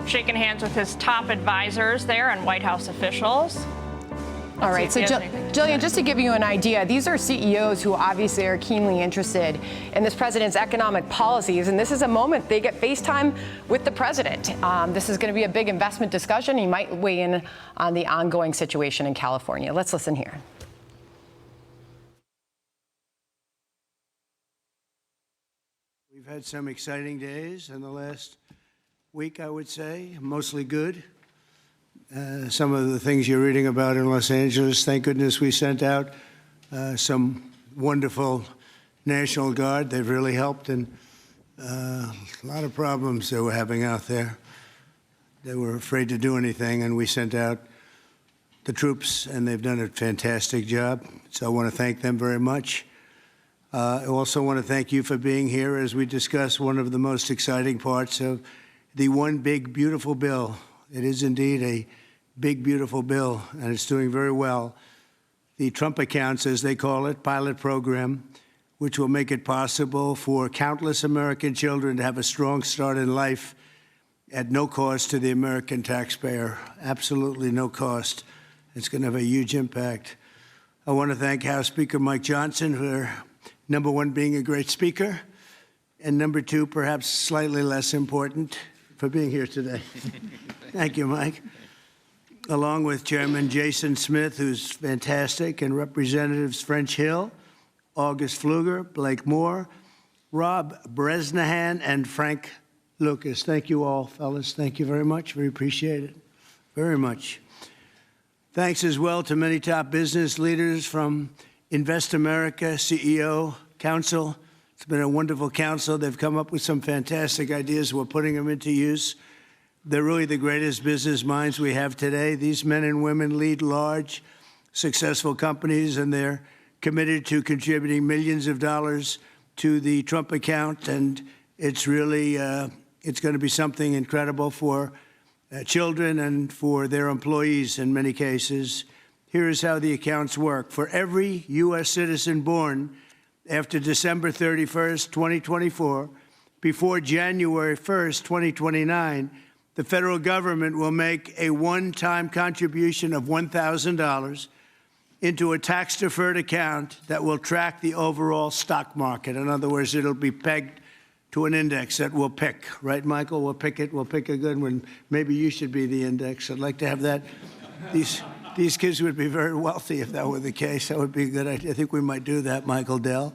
shaking hands with his top advisors there and White House officials. All right, so Jillian, just to give you an idea, these are CEOs who obviously are keenly interested in this president's economic policies, and this is a moment they get FaceTime with the president. This is going to be a big investment discussion. He might weigh in on the ongoing situation in California. Let's listen here. We've had some exciting days in the last week, I would say, mostly good. Some of the things you're reading about in Los Angeles, thank goodness we sent out some wonderful National Guard. They've really helped in a lot of problems they were having out there. They were afraid to do anything, and we sent out the troops, and they've done a fantastic job. So I want to thank them very much. I also want to thank you for being here as we discuss one of the most exciting parts of the One Big Beautiful Bill. It is indeed a big, beautiful bill, and it's doing very well. The Trump Accounts, as they call it, pilot program, which will make it possible for countless American children to have a strong start in life at no cost to the American taxpayer, absolutely no cost. It's going to have a huge impact. I want to thank House Speaker Mike Johnson for, number one, being a great speaker, and number two, perhaps slightly less important, for being here today. Thank you, Mike. Along with Chairman Jason Smith, who's fantastic, and Representatives French Hill, August Pfluger, Blake Moore, Rob Bresnahan, and Frank Lucas. Thank you all, fellas. Thank you very much. We appreciate it very much. Thanks as well to many top business leaders from Invest America, CEO, Council. It's been a wonderful council. They've come up with some fantastic ideas. We're putting them into use. They're really the greatest business minds we have today. These men and women lead large, successful companies, and they're committed to contributing millions of dollars to the Trump account. And it's really, it's going to be something incredible for children and for their employees in many cases. Here is how the accounts work. For every U.S. citizen born after December 31st, 2024, before January 1st, 2029, the federal government will make a one-time contribution of $1,000 into a tax-deferred account that will track the overall stock market. In other words, it'll be pegged to an index that we'll pick. Right, Michael? We'll pick it. We'll pick a good one. Maybe you should be the index. I'd like to have that. These kids would be very wealthy if that were the case. That would be a good idea. I think we might do that, Michael Dell.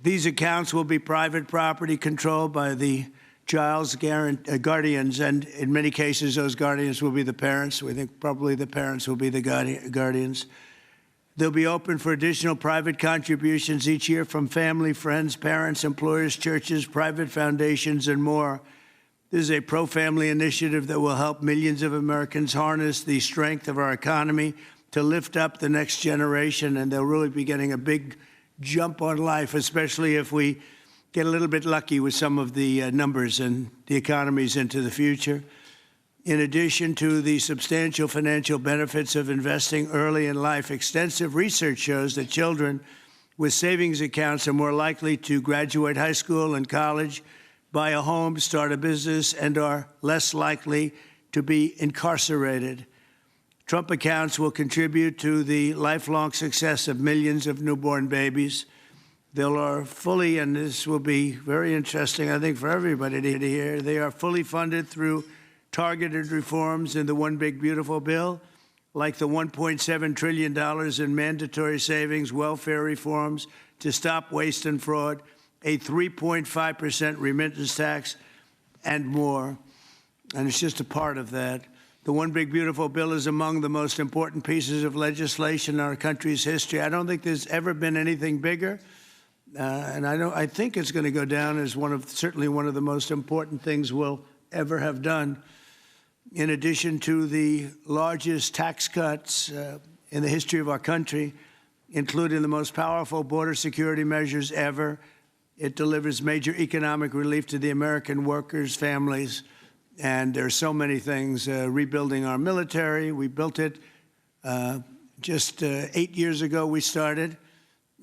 These accounts will be private property controlled by the child's guardians, and in many cases, those guardians will be the parents. We think probably the parents will be the guardians. They'll be open for additional private contributions each year from family, friends, parents, employers, churches, private foundations, and more. This is a pro-family initiative that will help millions of Americans harness the strength of our economy to lift up the next generation, and they'll really be getting a big jump on life, especially if we get a little bit lucky with some of the numbers and the economies into the future. In addition to the substantial financial benefits of investing early in life, extensive research shows that children with savings accounts are more likely to graduate high school and college, buy a home, start a business, and are less likely to be incarcerated. Trump accounts will contribute to the lifelong success of millions of newborn babies. They are fully, and this will be very interesting, I think, for everybody to hear, they are fully funded through targeted reforms in the One Big Beautiful Bill, like the $1.7 trillion in mandatory savings, welfare reforms to stop waste and fraud, a 3.5% remittance tax, and more. And it's just a part of that. The One Big Beautiful Bill is among the most important pieces of legislation in our country's history. I don't think there's ever been anything bigger. And I think it's going to go down as certainly one of the most important things we'll ever have done. In addition to the largest tax cuts in the history of our country, including the most powerful border security measures ever, it delivers major economic relief to the American workers' families. And there are so many things. Rebuilding our military, we built it just 8 years ago. We started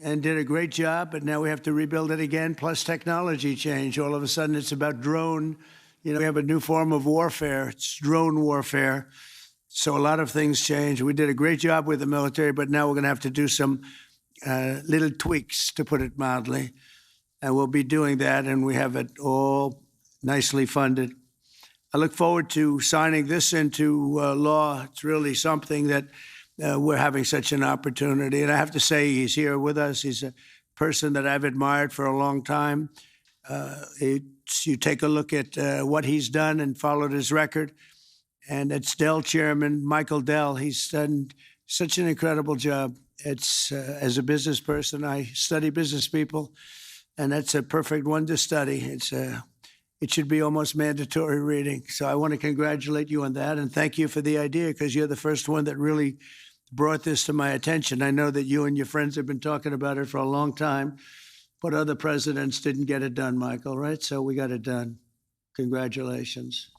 and did a great job, but now we have to rebuild it again, plus technology change. All of a sudden, it's about drone You know, we have a new form of warfare. It's drone warfare. So a lot of things change. We did a great job with the military, but now we're going to have to do some little tweaks, to put it mildly. And we'll be doing that, and we have it all nicely funded. I look forward to signing this into law. It's really something that we're having such an opportunity. And I have to say, he's here with us. He's a person that I've admired for a long time. You take a look at what he's done and followed his record. And it's Dell chairman, Michael Dell. He's done such an incredible job. It's as a business person, I study business people, and that's a perfect one to study. It should be almost mandatory reading. So I want to congratulate you on that, and thank you for the idea, because you're the first one that really brought this to my attention. I know that you and your friends have been talking about it for a long time, but other presidents didn't get it done, Michael, right? So we got it done. Congratulations.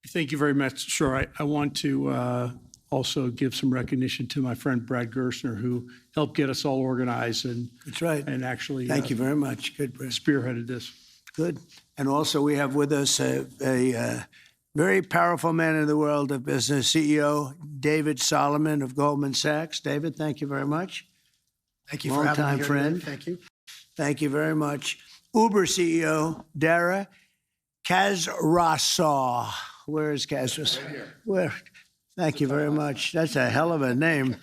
Thank you very much. Sure. I want to also give some recognition to my friend Brad Gerstner, who helped get us all organized and That's right. and actually Thank you very much. Good, Brad. spearheaded this. Good. And also we have with us a very powerful man in the world of business, CEO David Solomon of Goldman Sachs. David, thank you very much. Thank you for having me Longtime here friend. today. Thank you. Thank you very much. Uber CEO Dara Khosrowshahi. Where is Khosrowshahi? Right here. Where? Thank you very much. That's a hell of a name,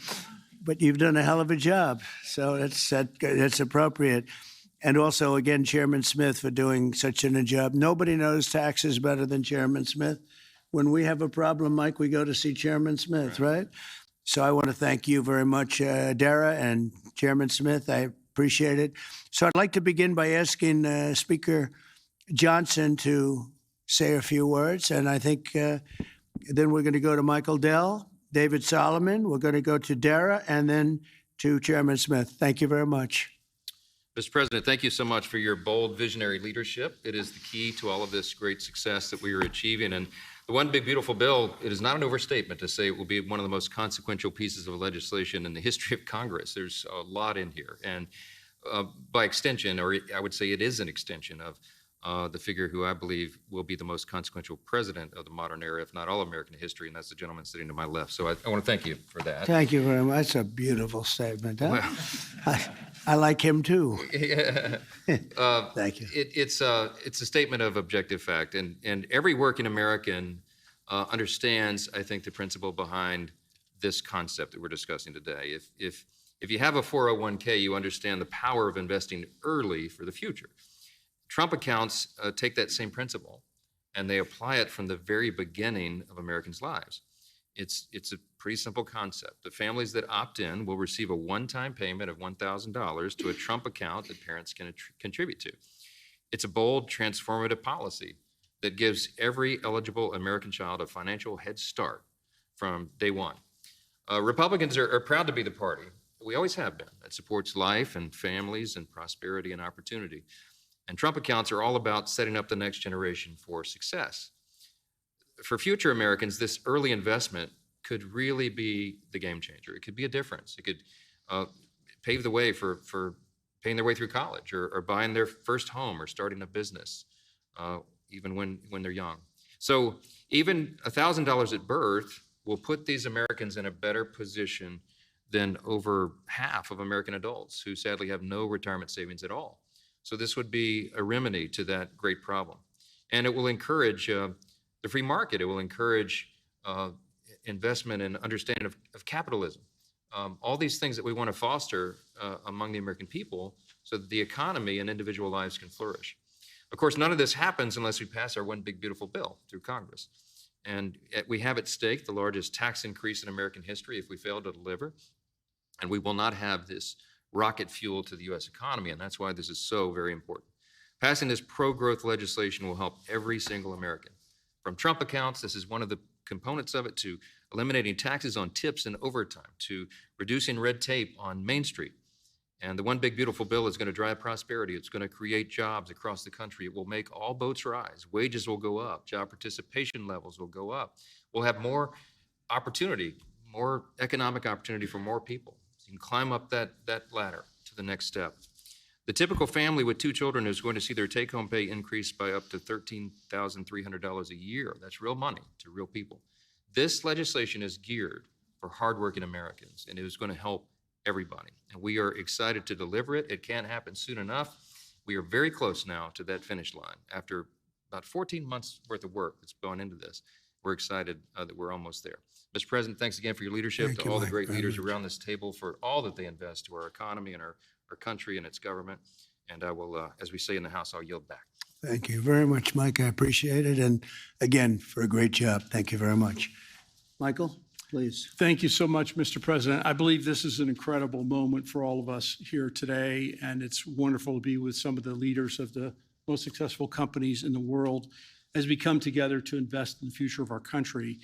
but you've done a hell of a job. So that's appropriate. And also, again, Chairman Smith for doing such a job. Nobody knows taxes better than Chairman Smith. When we have a problem, Mike, we go to see Chairman Smith, right? So I want to thank you very much, Dara and Chairman Smith. I appreciate it. So I'd like to begin by asking Speaker Johnson to say a few words. And I think then we're going to go to Michael Dell, David Solomon. We're going to go to Dara and then to Chairman Smith. Thank you very much. Mr. President, thank you so much for your bold, visionary leadership. It is the key to all of this great success that we are achieving. And the One Big Beautiful Bill, it is not an overstatement to say it will be one of the most consequential pieces of legislation in the history of Congress. There's a lot in here. And by extension, or I would say it is an extension of the figure who I believe will be the most consequential president of the modern era, if not all American history, and that's the gentleman sitting to my left. So I want to thank you for that. Thank you very much. That's a beautiful statement. Huh? Well, I like him too. yeah. Thank you. It's a statement of objective fact, and every working American understands, I think, the principle behind this concept that we're discussing today. If you have a 401k, you understand the power of investing early for the future. Trump accounts take that same principle, and they apply it from the very beginning of Americans' lives. It's a pretty simple concept. The families that opt in will receive a one-time payment of $1,000 to a Trump account that parents can contribute to. It's a bold, transformative policy that gives every eligible American child a financial head start from day one. Republicans are proud to be the party, we always have been, that supports life and families and prosperity and opportunity. And Trump accounts are all about setting up the next generation for success. For future Americans, this early investment could really be the game changer. It could be a difference. It could pave the way for paying their way through college or buying their first home or starting a business, even when they're young. So even $1,000 at birth will put these Americans in a better position than over half of American adults who sadly have no retirement savings at all. So this would be a remedy to that great problem. And it will encourage the free market. It will encourage investment and understanding of capitalism. All these things that we want to foster among the American people so that the economy and individual lives can flourish. Of course, none of this happens unless we pass our One Big Beautiful Bill through Congress. And we have at stake the largest tax increase in American history if we fail to deliver. And we will not have this rocket fuel to the U.S. economy, and that's why this is so very important. Passing this pro-growth legislation will help every single American. From Trump accounts, this is one of the components of it, to eliminating taxes on tips and overtime, to reducing red tape on Main Street. And the One Big Beautiful Bill is going to drive prosperity. It's going to create jobs across the country. It will make all boats rise. Wages will go up. Job participation levels will go up. We'll have more opportunity, more economic opportunity for more people. You can climb up that ladder to the next step. The typical family with 2 children is going to see their take-home pay increase by up to $13,300 a year. That's real money to real people. This legislation is geared for hardworking Americans, and it is going to help everybody. And we are excited to deliver it. It can't happen soon enough. We are very close now to that finish line. After about 14 months worth of work that's gone into this, we're excited that we're almost there. Mr. President, thanks again for your leadership, Thank to you, all the Mike, great very leaders much. around this table for all that they invest to our economy and our country and its government. And I will, as we say in the House, I'll yield back. Thank you very much, Mike. I appreciate it. And again, for a great job. Thank you very much. Michael, please. Thank you so much, Mr. President. I believe this is an incredible moment for all of us here today, and it's wonderful to be with some of the leaders of the most successful companies in the world as we come together to invest in the future of our country.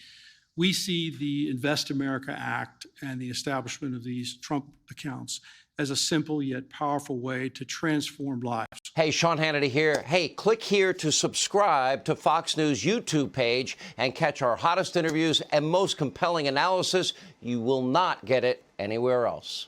We see the Invest America Act and the establishment of these Trump accounts as a simple yet powerful way to transform lives. Hey, Sean Hannity here. Hey, click here to subscribe to Fox News YouTube page and catch our hottest interviews and most compelling analysis. You will not get it anywhere else.